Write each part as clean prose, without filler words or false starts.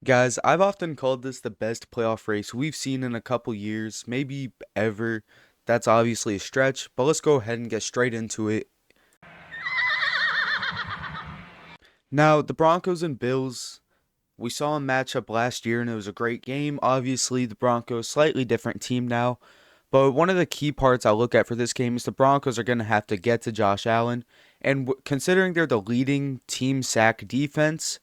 Guys, I've often called this the best playoff race we've seen in a couple years, maybe ever. That's obviously a stretch, but let's go ahead and get straight into it. Now, the Broncos and Bills, we saw a matchup last year and it was a great game. Obviously, the Broncos, slightly different team now, but one of the key parts I look at for this game is the Broncos are going to have to get to Josh Allen, and considering they're the leading team sack defense,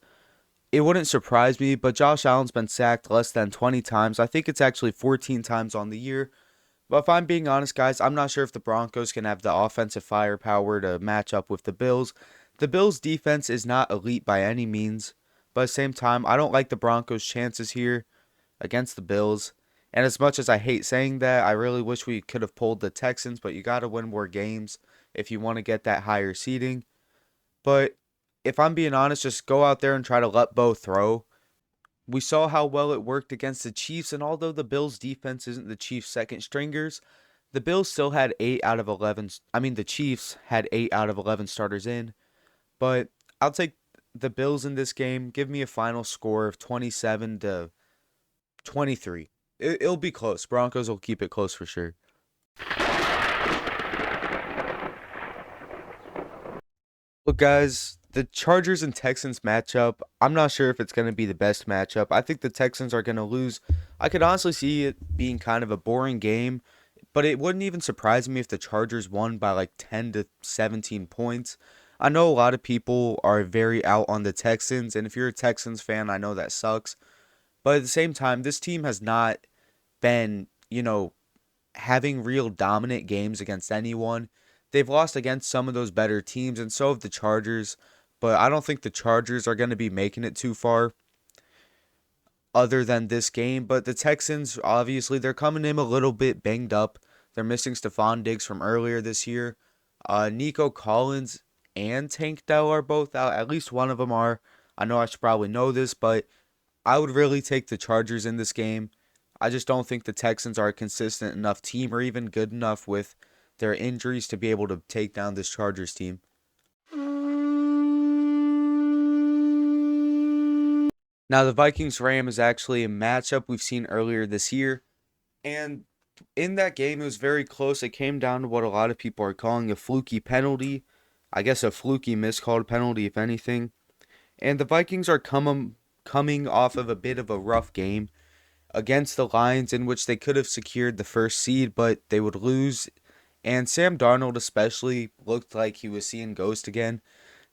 it wouldn't surprise me, but Josh Allen's been sacked less than 20 times. I think it's actually 14 times on the year. But if I'm being honest, guys, I'm not sure if the Broncos can have the offensive firepower to match up with the Bills. The Bills' defense is not elite by any means, but at the same time, I don't like the Broncos' chances here against the Bills. And as much as I hate saying that, I really wish we could have pulled the Texans, but you got to win more games if you want to get that higher seeding. But if I'm being honest, just go out there and try to let Bo throw. We saw how well it worked against the Chiefs, and although the Bills' defense isn't the Chiefs' second stringers, the Bills still had 8 out of 11. I mean, the Chiefs had 8 out of 11 starters in, but I'll take the Bills in this game. Give me a final score of 27 to 23. It'll be close. Broncos will keep it close for sure. Look, guys, the Chargers and Texans matchup, I'm not sure if it's going to be the best matchup. I think the Texans are going to lose. I could honestly see it being kind of a boring game, but it wouldn't even surprise me if the Chargers won by like 10 to 17 points. I know a lot of people are very out on the Texans, and if you're a Texans fan, I know that sucks. But at the same time, this team has not been, having real dominant games against anyone. They've lost against some of those better teams, and so have the Chargers. But I don't think the Chargers are going to be making it too far other than this game. But the Texans, obviously, they're coming in a little bit banged up. They're missing Stephon Diggs from earlier this year. Nico Collins and Tank Dell are both out. At least one of them are. I know I should probably know this, but I would really take the Chargers in this game. I just don't think the Texans are a consistent enough team or even good enough with their injuries to be able to take down this Chargers team. Now, the Vikings Ram is actually a matchup we've seen earlier this year. And in that game, it was very close. It came down to what a lot of people are calling a fluky penalty. I guess a fluky miscalled penalty, if anything. And the Vikings are coming off of a bit of a rough game against the Lions, in which they could have secured the first seed, but they would lose. And Sam Darnold especially looked like he was seeing ghost again.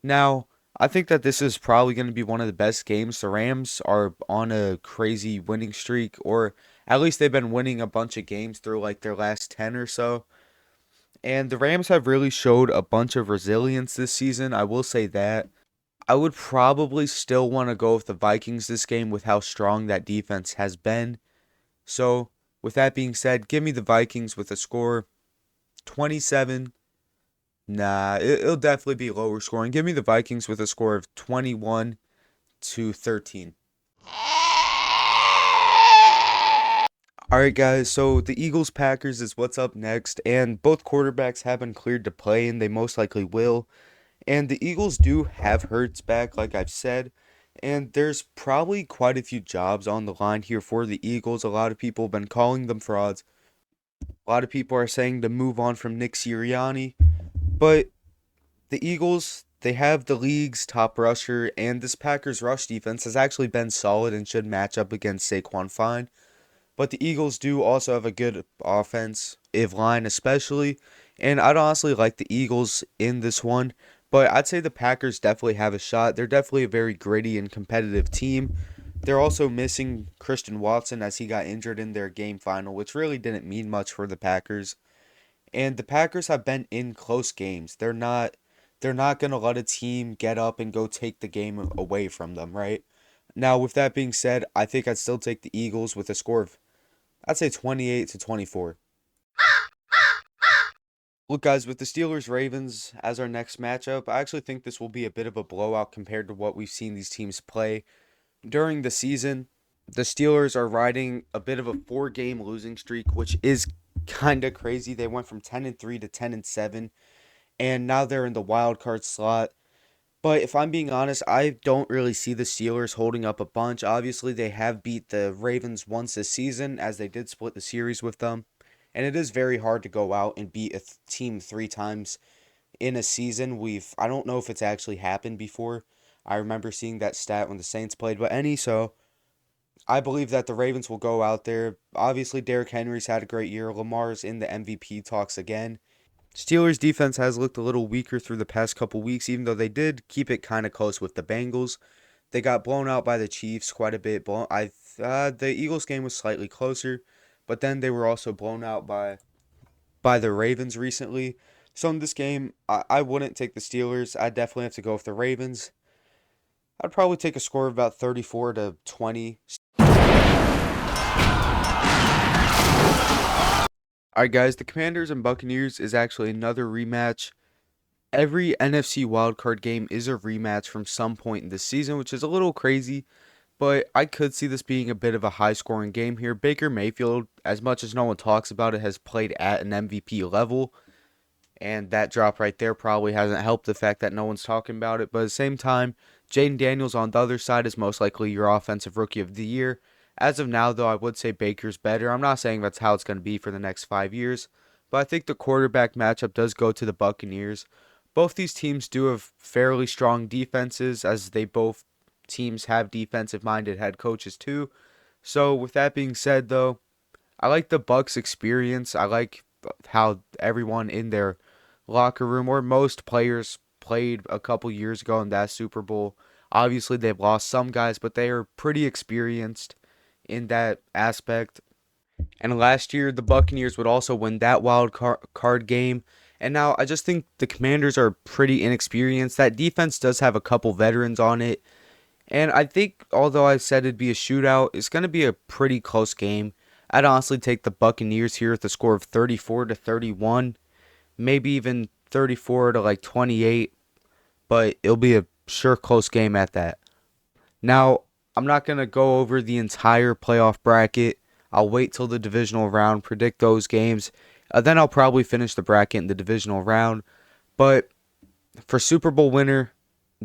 Now, I think that this is probably going to be one of the best games. The Rams are on a crazy winning streak, or at least they've been winning a bunch of games through like their last 10 or so. And the Rams have really showed a bunch of resilience this season. I will say that. I would probably still want to go with the Vikings this game with how strong that defense has been. So, with that being said, give me the Vikings with a score 27. Nah, it'll definitely be lower scoring. Give me the Vikings with a score of 21 to 13. All right, guys. So the Eagles Packers is what's up next, and both quarterbacks have been cleared to play, and they most likely will. And the Eagles do have Hurts back, like I've said, and there's probably quite a few jobs on the line here for the Eagles. A lot of people have been calling them frauds. A lot of people are saying to move on from Nick Sirianni, but the Eagles, they have the league's top rusher, and this Packers rush defense has actually been solid and should match up against Saquon fine. But the Eagles do also have a good offensive line, especially. And I'd honestly like the Eagles in this one. But I'd say the Packers definitely have a shot. They're definitely a very gritty and competitive team. They're also missing Christian Watson as he got injured in their game final, which really didn't mean much for the Packers. And the Packers have been in close games. They're not going to let a team get up and go take the game away from them, right? Now, with that being said, I think I'd still take the Eagles with a score of, I'd say, 28 to 24. Look, guys, with the Steelers Ravens as our next matchup, I actually think this will be a bit of a blowout compared to what we've seen these teams play during the season. The Steelers are riding a bit of a four-game losing streak, which is kind of crazy. They went from 10-3 to 10-7, and now they're in the wild card slot. But if I'm being honest, I don't really see the Steelers holding up a bunch. Obviously, they have beat the Ravens once this season, as they did split the series with them. And it is very hard to go out and beat a team three times in a season. I don't know if it's actually happened before. I remember seeing that stat when the Saints played, but so I believe that the Ravens will go out there. Obviously, Derrick Henry's had a great year. Lamar's in the MVP talks again. Steelers defense has looked a little weaker through the past couple weeks, even though they did keep it kind of close with the Bengals. They got blown out by the Chiefs quite a bit. The Eagles game was slightly closer, but then they were also blown out by the Ravens recently. So in this game, I wouldn't take the Steelers. I definitely have to go with the Ravens. I'd probably take a score of about 34-20. All right, guys, the Commanders and Buccaneers is actually another rematch. Every NFC wildcard game is a rematch from some point in the season, which is a little crazy, but I could see this being a bit of a high scoring game here. Baker Mayfield, as much as no one talks about it, has played at an MVP level, and that drop right there probably hasn't helped the fact that no one's talking about it. But at the same time, Jaden Daniels on the other side is most likely your offensive rookie of the year. As of now, though, I would say Baker's better. I'm not saying that's how it's going to be for the next 5 years, but I think the quarterback matchup does go to the Buccaneers. Both these teams do have fairly strong defenses, as they both teams have defensive minded head coaches too. So with that being said, though, I like the Bucks experience. I like how everyone in their locker room, or most players, played a couple years ago in that Super Bowl. Obviously, they've lost some guys, but they are pretty experienced in that aspect. And last year, the Buccaneers would also win that card game. And now I just think the Commanders are pretty inexperienced. That defense does have a couple veterans on it. And I think, although I said it'd be a shootout, it's going to be a pretty close game. I'd honestly take the Buccaneers here with a score of 34-31, maybe even 34 to like 28, but it'll be a sure close game at that. Now, I'm not going to go over the entire playoff bracket. I'll wait till the divisional round, predict those games. Then I'll probably finish the bracket in the divisional round. But for Super Bowl winner,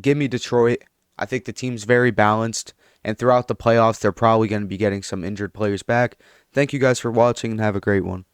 give me Detroit. I think the team's very balanced. And throughout the playoffs, they're probably going to be getting some injured players back. Thank you guys for watching and have a great one.